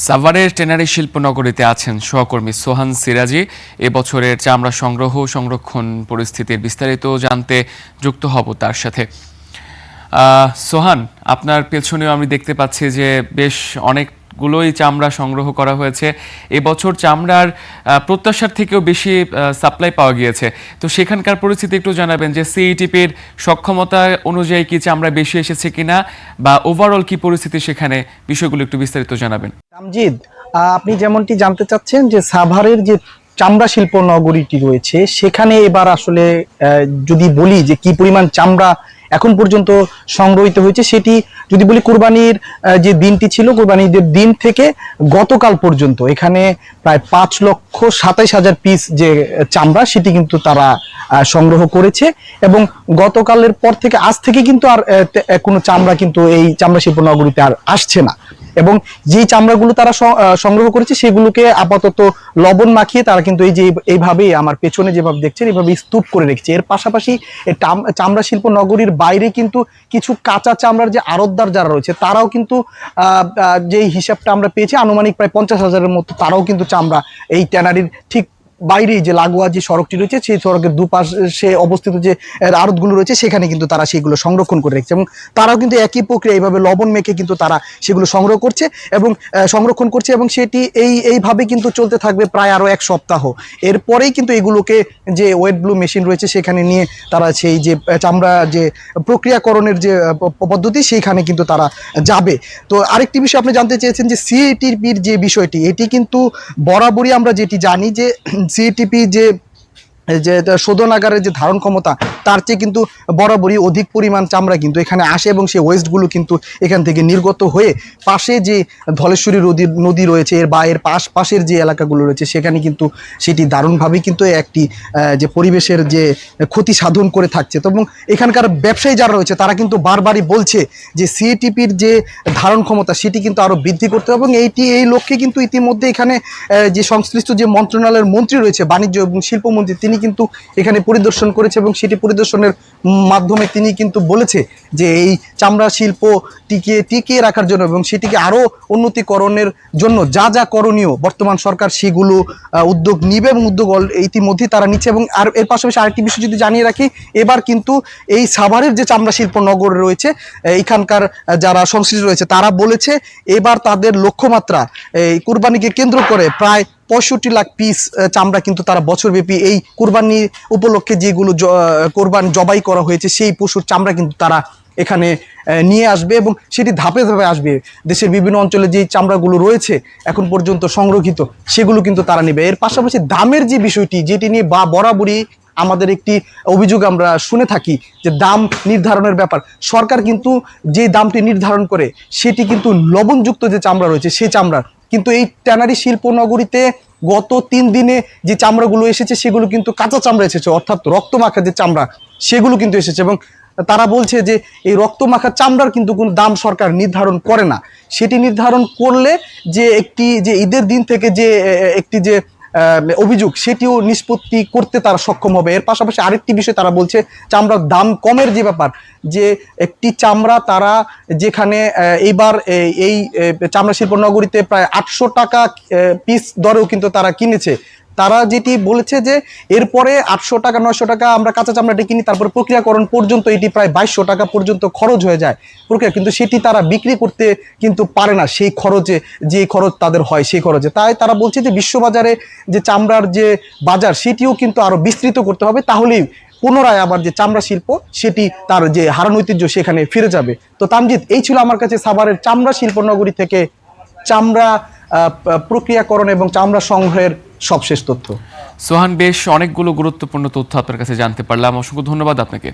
সাভারের ট্যানারি শিল্পনগরীতে আছেন সহকর্মী সোহান সিরাজি। এবছরের চামড়া সংরক্ষণ পরিস্থিতির বিস্তারিত জানতে যুক্ত হব তার সাথে। সোহান, আপনার পেছনেও আমি দেখতে পাচ্ছি যে বেশ অনেকগুলোই চামড়া সংগ্রহ করা হয়েছে। এবছর চামড়ার প্রত্যাশার থেকেও বেশি সাপ্লাই পাওয়া গিয়েছে, তো সেখানকার পরিস্থিতি একটু জানাবেন যে সিইটিপির সক্ষমতা অনুযায়ী কি চামড়া বেশি এসেছে কিনা, বা ওভারঅল কি পরিস্থিতি সেখানে, বিষয়গুলো একটু বিস্তারিত জানাবেন। তামজিদ, আপনি যেমনটি জানতে চাচ্ছেন যে সাভারের যে চামড়া শিল্প নগরীটি রয়েছে সেখানে এবার আসলে যদি বলি যে কি পরিমাণ চামড়া এখন পর্যন্ত সংগ্রহিত হয়েছে, সেটি যদি বলি কুরবানির যে দিনটি ছিল, কুরবানির দিন থেকে গতকাল পর্যন্ত এখানে প্রায় 5,27,000 পিস যে চামড়া সেটি কিন্তু তারা সংগ্রহ করেছে। এবং গতকালের পর থেকে আজ থেকে কিন্তু আর কোনো চামড়া কিন্তু এই চামড়া শিল্প নগরীতে আর আসছে না। এবং যে চামড়াগুলো তারা সংগ্রহ করেছে সেগুলোকে আপাতত লবণ মাখিয়ে তারা কিন্তু এই যে এইভাবেই আমার পেছনে যেভাবে দেখছেন এইভাবে স্তূপ করে রেখেছে। এর পাশাপাশি চামড়া শিল্প নগরীর বাইরে কিন্তু কিছু কাঁচা চামড়ার যে আড়তদার যারা রয়েছে তারাও কিন্তু যে হিসাবটা আমরা পেয়েছি আনুমানিক প্রায় 50,000-এর মতো তারাও কিন্তু চামড়া এই ট্যানারির ঠিক বাইরেই যে লাগোয়া যে সড়কটি রয়েছে সেই সড়কের দুপাশে অবস্থিত যে আড়তগুলো রয়েছে সেখানে কিন্তু তারা সেগুলো সংরক্ষণ করে রেখেছে। এবং তারাও কিন্তু একই প্রক্রিয়া এইভাবে লবণ মেখে কিন্তু তারা সেগুলো সংগ্রহ করছে এবং সংরক্ষণ করছে, এবং সেটি এইভাবে কিন্তু চলতে থাকবে প্রায় আরও 1 সপ্তাহ। এরপরেই কিন্তু এগুলোকে যে ওয়েট ব্লু মেশিন রয়েছে সেখানে নিয়ে তারা সেই যে চামড়া যে প্রক্রিয়াকরণের যে পদ্ধতি সেইখানে কিন্তু তারা যাবে। তো আরেকটি বিষয় আপনি জানতে চেয়েছেন যে সিইটিপির যে বিষয়টি, এটি কিন্তু বরাবরই আমরা যেটি জানি যে সিইটিপি যে শোধনাগারের যে ধারণ ক্ষমতা তার চেয়ে কিন্তু বরাবরই অধিক পরিমাণ চামড়া কিন্তু এখানে আসে, এবং সেই ওয়েস্টগুলো কিন্তু এখান থেকে নির্গত হয়ে পাশে যে ধলেশ্বরী নদী রয়েছে এর বা এর পাশের যে এলাকাগুলো রয়েছে সেখানে কিন্তু সেটি দারুণভাবেই কিন্তু একটি যে পরিবেশের যে ক্ষতি সাধন করে থাকছে। তো এবং এখানকার ব্যবসায়ী যারা রয়েছে তারা কিন্তু বারবারই বলছে যে সিইটিপির যে ধারণ ক্ষমতা সেটি কিন্তু আরও বৃদ্ধি করতে হবে, এবং এই লক্ষ্যে কিন্তু ইতিমধ্যে এখানে যে সংশ্লিষ্ট যে মন্ত্রণালয়ের মন্ত্রী রয়েছে বাণিজ্য এবং শিল্পমন্ত্রী তিনি কিন্তু এখানে পরিদর্শন করেছে, এবং সেটি পরিদর্শনের মাধ্যমে তিনি কিন্তু বলেছে যে এই চামড়া শিল্প টিকিয়ে রাখার জন্য এবং সেটিকে আরও উন্নতিকরণের জন্য যা যা করণীয় বর্তমান সরকার সেগুলো উদ্যোগ নিবে, এবং উদ্যোগ ইতিমধ্যেই তারা নিচ্ছে। এবং আর এর পাশাপাশি আরেকটি বিষয় যদি জানিয়ে রাখি, এবার কিন্তু এই সাভারের যে চামড়া শিল্প নগর রয়েছে এখানকার যারা সংশ্লিষ্ট রয়েছে তারা বলেছে এবার তাদের লক্ষ্যমাত্রা এই কুরবানিকে কেন্দ্র করে প্রায় 65 লাখ পিস চামড়া কিন্তু তারা বছরব্যাপী এই কুরবানি উপলক্ষে যেগুলো কোরবানি জবাই করা হয়েছে সেই পশুর চামড়া কিন্তু তারা এখানে নিয়ে আসবে, এবং সেটি ধাপে ধাপে আসবে। দেশের বিভিন্ন অঞ্চলে যে চামড়াগুলো রয়েছে এখন পর্যন্ত সংরক্ষিত সেগুলো কিন্তু তারা নেবে। এর পাশাপাশি দামের যে বিষয়টি যেটি নিয়ে বরাবরই আমাদের একটি অভিযোগ আমরা শুনে থাকি যে দাম নির্ধারণের ব্যাপার, সরকার কিন্তু যে দামটি নির্ধারণ করে সেটি কিন্তু লবণযুক্ত যে চামড়া রয়েছে সেই চামড়া কিন্তু এই ট্যানারি শিল্প নগরীতে গত 3 দিনে যে চামড়াগুলো এসেছে সেগুলো কিন্তু কাঁচা চামড়া এসেছে, অর্থাৎ রক্তমাখা যে চামড়া সেগুলো কিন্তু এসেছে। এবং তারা বলছে যে এই রক্তমাখা চামড়ার কিন্তু কোনো দাম সরকার নির্ধারণ করে না, সেটি নির্ধারণ করলে যে ঈদের দিন থেকে যে একটি যে অভিযোগ সেটিও নিষ্পত্তি করতে তারা সক্ষম হবে। এর পাশাপাশি আরেকটি বিষয় তারা বলছে চামড়ার দাম কমের যে ব্যাপার, যে একটি চামড়া তারা যেখানে এইবার এই চামড়া শিল্প নগরীতে প্রায় 800 টাকা পিস দরেও কিন্তু তারা কিনেছে, তারা যেটি বলেছে যে এরপরে 800 টাকা 900 টাকা আমরা কাঁচা চামড়াটি কিনি, তারপরে প্রক্রিয়াকরণ পর্যন্ত এটি প্রায় 2200 টাকা পর্যন্ত খরচ হয়ে যায় প্রক্রিয়া, কিন্তু সেটি তারা বিক্রি করতে কিন্তু পারে না সেই খরচে, যে খরচ তাদের হয় সেই খরচে। তাই তারা বলছে যে বিশ্ববাজারে যে চামড়ার যে বাজার সেটিও কিন্তু আরও বিস্তৃত করতে হবে, তাহলেই পুনরায় আবার যে চামড়া শিল্প সেটি তার যে হারানো ঐতিহ্য সেখানে ফিরে যাবে। তো তামজিদ, এই ছিল আমার কাছে সাভারের চামড়া শিল্প নগরী থেকে চামড়া প্রক্রিয়াকরণ এবং চামড়া সংগ্রহের সবশেষ তথ্য। সোহান, বেশ অনেকগুলো গুরুত্বপূর্ণ তথ্য আপনার কাছে জানতে পারলাম, অসংখ্য ধন্যবাদ আপনাকে।